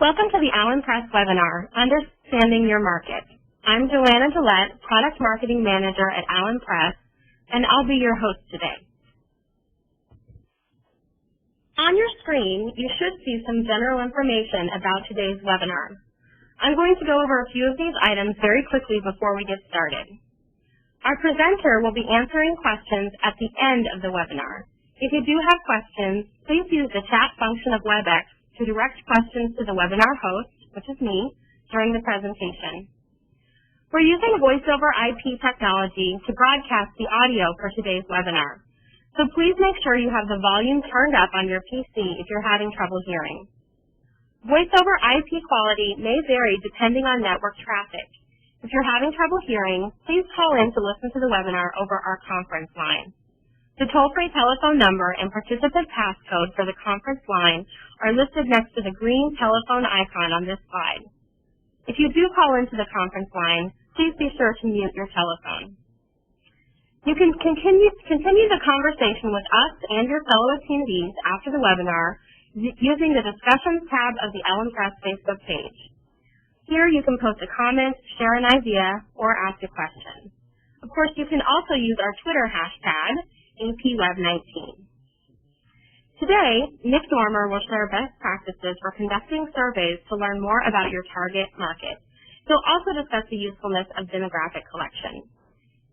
Welcome to the Allen Press webinar, Understanding Your Market. I'm Joanna Gillette, Product Marketing Manager at Allen Press, and I'll be your host today. On your screen, you should see some general information about today's webinar. I'm going to go over a few of these items very quickly before we get started. Our presenter will be answering questions at the end of the webinar. If you do have questions, please use the chat function of WebEx to direct questions to the webinar host, which is me, during the presentation. We're using voice over IP technology to broadcast the audio for today's webinar. So please make sure you have the volume turned up on your PC if you're having trouble hearing. Voice over IP quality may vary depending on network traffic. If you're having trouble hearing, please call in to listen to the webinar over our conference line. The toll-free telephone number and participant passcode for the conference line are listed next to the green telephone icon on this slide. If you do call into the conference line, please be sure to mute your telephone. You can continue the conversation with us and your fellow attendees after the webinar using the Discussions tab of the Allen Press Facebook page. Here you can post a comment, share an idea, or ask a question. Of course, you can also use our Twitter hashtag, APWeb19. Today, Nick Dormer will share best practices for conducting surveys to learn more about your target market. He'll also discuss the usefulness of demographic collection.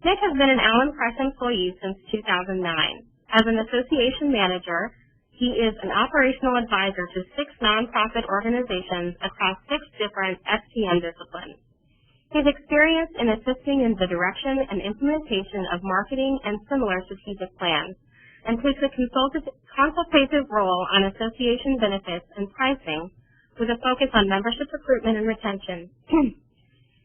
Nick has been an Allen Press employee since 2009. As an association manager, he is an operational advisor to 6 nonprofit organizations across 6 different STM disciplines. His experience in assisting in the direction and implementation of marketing and similar strategic plans, and takes a consultative role on association benefits and pricing with a focus on membership recruitment and retention.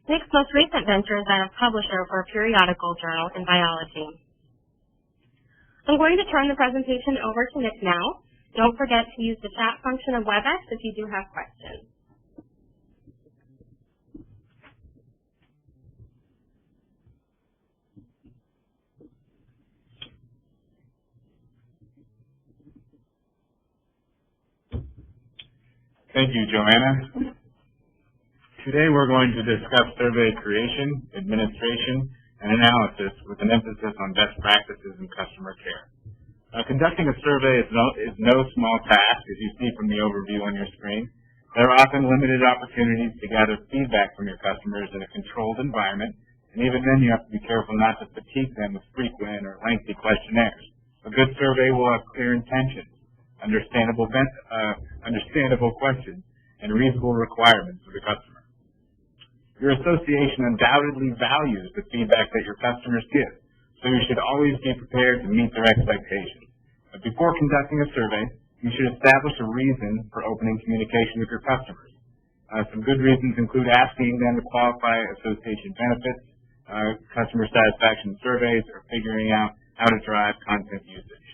Nick's most recent venture is that of publisher for a periodical journal in biology. I'm going to turn the presentation over to Nick now. Don't forget to use the chat function of WebEx if you do have questions. Thank you, Joanna. Today we're going to discuss survey creation, administration, and analysis with an emphasis on best practices in customer care. Conducting a survey is no small task, as you see from the overview on your screen. There are often limited opportunities to gather feedback from your customers in a controlled environment, and even then you have to be careful not to fatigue them with frequent or lengthy questionnaires. A good survey will have clear intentions, understandable questions, and reasonable requirements of the customer. Your association undoubtedly values the feedback that your customers give, so you should always be prepared to meet their expectations. But before conducting a survey, you should establish a reason for opening communication with your customers. Some good reasons include asking them to qualify association benefits, customer satisfaction surveys, or figuring out how to drive content usage.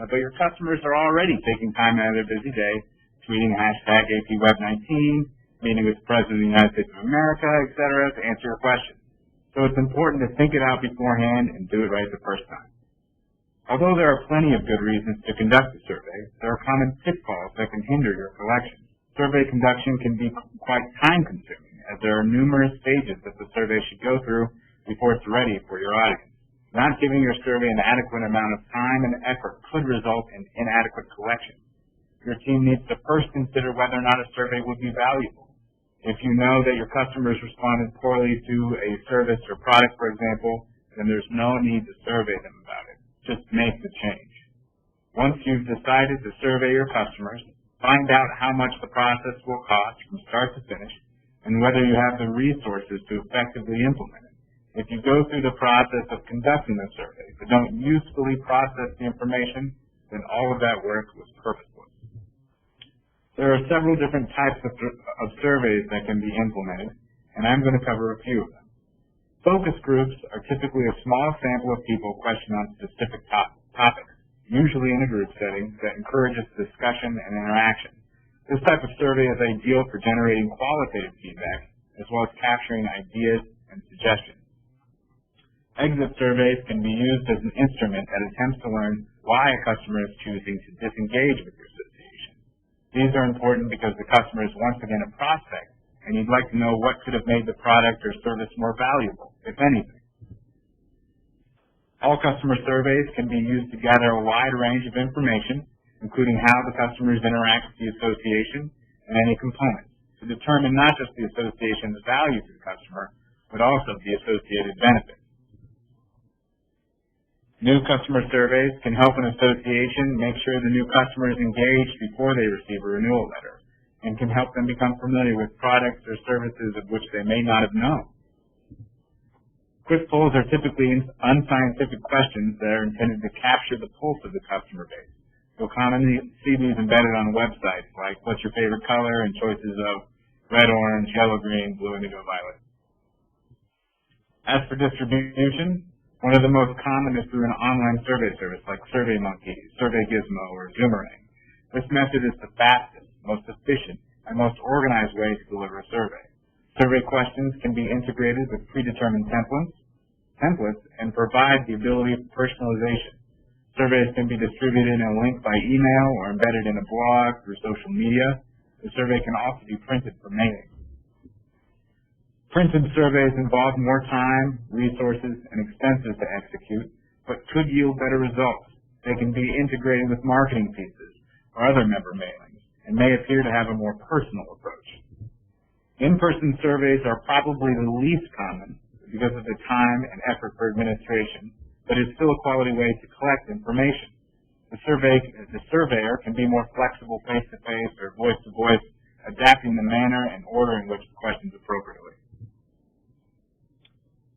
But your customers are already taking time out of their busy day, tweeting hashtag APWeb19, meeting with the President of the United States of America, etc., to answer your questions. So it's important to think it out beforehand and do it right the first time. Although there are plenty of good reasons to conduct a survey, there are common pitfalls that can hinder your collection. Survey conduction can be quite time-consuming, as there are numerous stages that the survey should go through before it's ready for your audience. Not giving your survey an adequate amount of time and effort could result in inadequate collection. Your team needs to first consider whether or not a survey would be valuable. If you know that your customers responded poorly to a service or product, for example, then there's no need to survey them about it. Just make the change. Once you've decided to survey your customers, find out how much the process will cost from start to finish and whether you have the resources to effectively implement it. If you go through the process of conducting a survey but don't usefully process the information, then all of that work was purposeless. There are several different types of surveys that can be implemented, and I'm going to cover a few of them. Focus groups are typically a small sample of people questioned on specific topics, usually in a group setting that encourages discussion and interaction. This type of survey is ideal for generating qualitative feedback, as well as capturing ideas and suggestions. Exit surveys can be used as an instrument that attempts to learn why a customer is choosing to disengage with your association. These are important because the customer is once again a prospect, and you'd like to know what could have made the product or service more valuable, if anything. All customer surveys can be used to gather a wide range of information, including how the customers interact with the association and any components, to determine not just the association's value to the customer, but also the associated benefits. New customer surveys can help an association make sure the new customer is engaged before they receive a renewal letter, and can help them become familiar with products or services of which they may not have known. Quick polls are typically unscientific questions that are intended to capture the pulse of the customer base. You'll commonly see these embedded on websites like what's your favorite color and choices of red, orange, yellow, green, blue, indigo, violet. As for distribution, one of the most common is through an online survey service like SurveyMonkey, SurveyGizmo, or Zoomerang. This method is the fastest, most efficient, and most organized way to deliver a survey. Survey questions can be integrated with predetermined templates and provide the ability of personalization. Surveys can be distributed in a link by email or embedded in a blog through social media. The survey can also be printed for mailing. Printed surveys involve more time, resources, and expenses to execute, but could yield better results. They can be integrated with marketing pieces or other member mailings, and may appear to have a more personal approach. In-person surveys are probably the least common because of the time and effort for administration, but it's still a quality way to collect information. The surveyor can be more flexible face-to-face or voice-to-voice, adapting the manner and order in which the questions appropriately.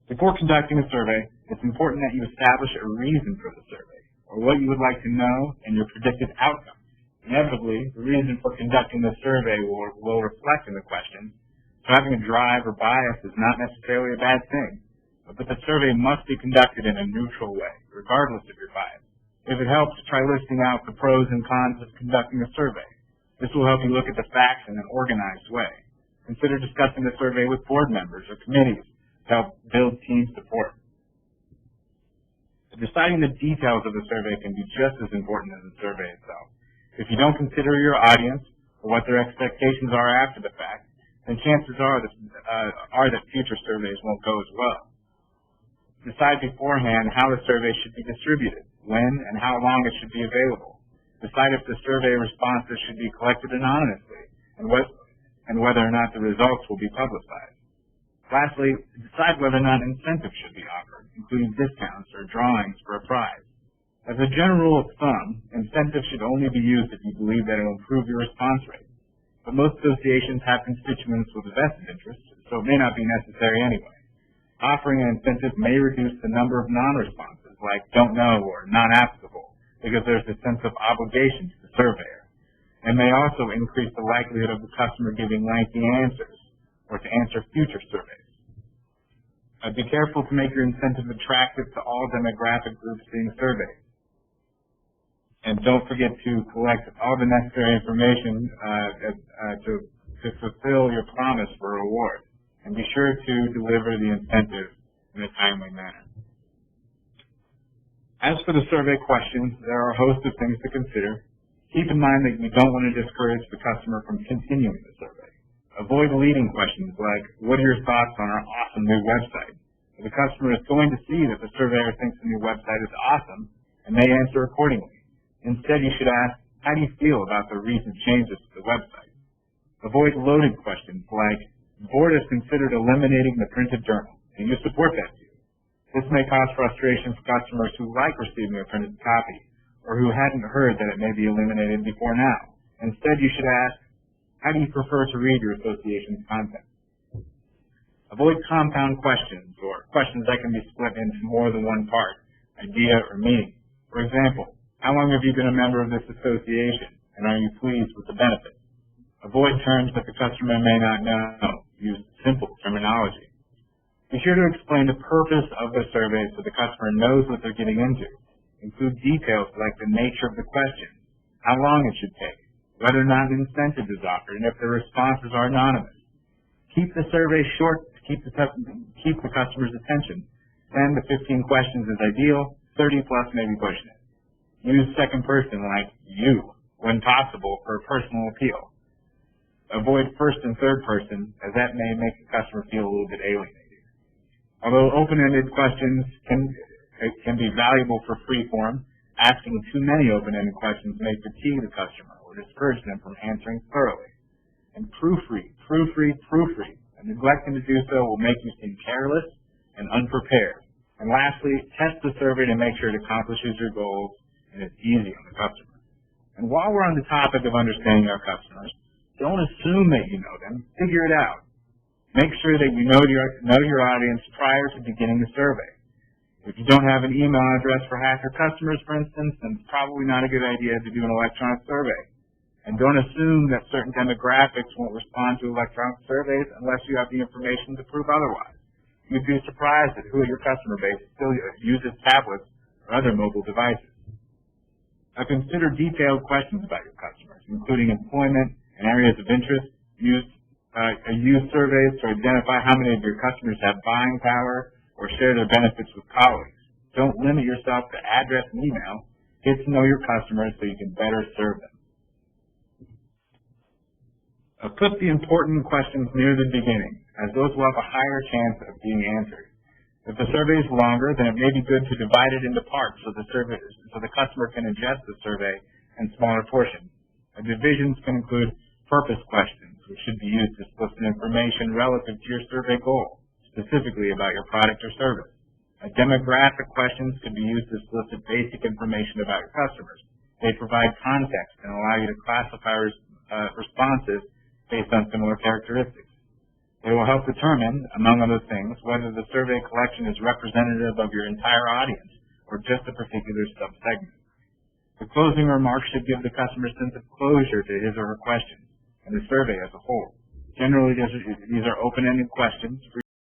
Before conducting a survey, it's important that you establish a reason for the survey, or what you would like to know and your predicted outcome. Inevitably, the reason for conducting the survey will reflect in the question, so having a drive or bias is not necessarily a bad thing, but the survey must be conducted in a neutral way, regardless of your bias. If it helps, try listing out the pros and cons of conducting a survey. This will help you look at the facts in an organized way. Consider discussing the survey with board members or committees to help build team support. Deciding the details of the survey can be just as important as the survey itself. If you don't consider your audience or what their expectations are after the fact, then chances are that future surveys won't go as well. Decide beforehand how the survey should be distributed, when and how long it should be available. Decide if the survey responses should be collected anonymously, and whether or not the results will be publicized. Lastly, decide whether or not incentives should be offered, including discounts or drawings for a prize. As a general rule of thumb, incentives should only be used if you believe that it will improve your response rate. But most associations have constituents with a vested interest, so it may not be necessary anyway. Offering an incentive may reduce the number of non-responses, like don't know or not applicable, because there's a sense of obligation to the surveyor. It may also increase the likelihood of the customer giving lengthy answers, or to answer future surveys. Be careful to make your incentive attractive to all demographic groups being surveyed. And don't forget to collect all the necessary information to fulfill your promise for a reward. And be sure to deliver the incentive in a timely manner. As for the survey questions, there are a host of things to consider. Keep in mind that you don't want to discourage the customer from continuing the survey. Avoid leading questions like, what are your thoughts on our awesome new website? The customer is going to see that the surveyor thinks the new website is awesome and may answer accordingly. Instead, you should ask, how do you feel about the recent changes to the website? Avoid loaded questions like, the board has considered eliminating the printed journal. Do you support that view? This may cause frustration for customers who like receiving a printed copy or who hadn't heard that it may be eliminated before now. Instead, you should ask, how do you prefer to read your association's content? Avoid compound questions or questions that can be split into more than one part, idea, or meaning. For example, how long have you been a member of this association, and are you pleased with the benefits? Avoid terms that the customer may not know. Use simple terminology. Be sure to explain the purpose of the survey so the customer knows what they're getting into. Include details like the nature of the question, how long it should take, whether or not an incentive is offered, and if the responses are anonymous. Keep the survey short to keep the customer's attention. 10 to 15 questions is ideal. 30 plus may be pushing it. Use second person like you when possible, for a personal appeal. Avoid first and third person, as that may make the customer feel a little bit alienated. Although open-ended questions can be valuable for free form, asking too many open-ended questions may fatigue the customer or discourage them from answering thoroughly. And proofread. And neglecting to do so will make you seem careless and unprepared. And lastly, test the survey to make sure it accomplishes your goals and is easy on the customer. And while we're on the topic of understanding our customers, don't assume that you know them. Figure it out. Make sure that you know your audience prior to beginning the survey. If you don't have an email address for half your customers, for instance, then it's probably not a good idea to do an electronic survey. And don't assume that certain demographics won't respond to electronic surveys unless you have the information to prove otherwise. You'd be surprised at who in your customer base still uses tablets or other mobile devices. Now consider detailed questions about your customers, including employment and areas of interest. Use surveys to identify how many of your customers have buying power or share their benefits with colleagues. Don't limit yourself to address and email. Get to know your customers so you can better serve them. Put the important questions near the beginning, as those will have a higher chance of being answered. If the survey is longer, then it may be good to divide it into parts so the customer can ingest the survey in smaller portions. Divisions can include purpose questions, which should be used to solicit information relative to your survey goal, specifically about your product or service. Demographic questions can be used to solicit basic information about your customers. They provide context and allow you to classify responses based on similar characteristics. They will help determine, among other things, whether the survey collection is representative of your entire audience or just a particular subsegment. The closing remarks should give the customer a sense of closure to his or her questions and the survey as a whole. Generally, these are open-ended questions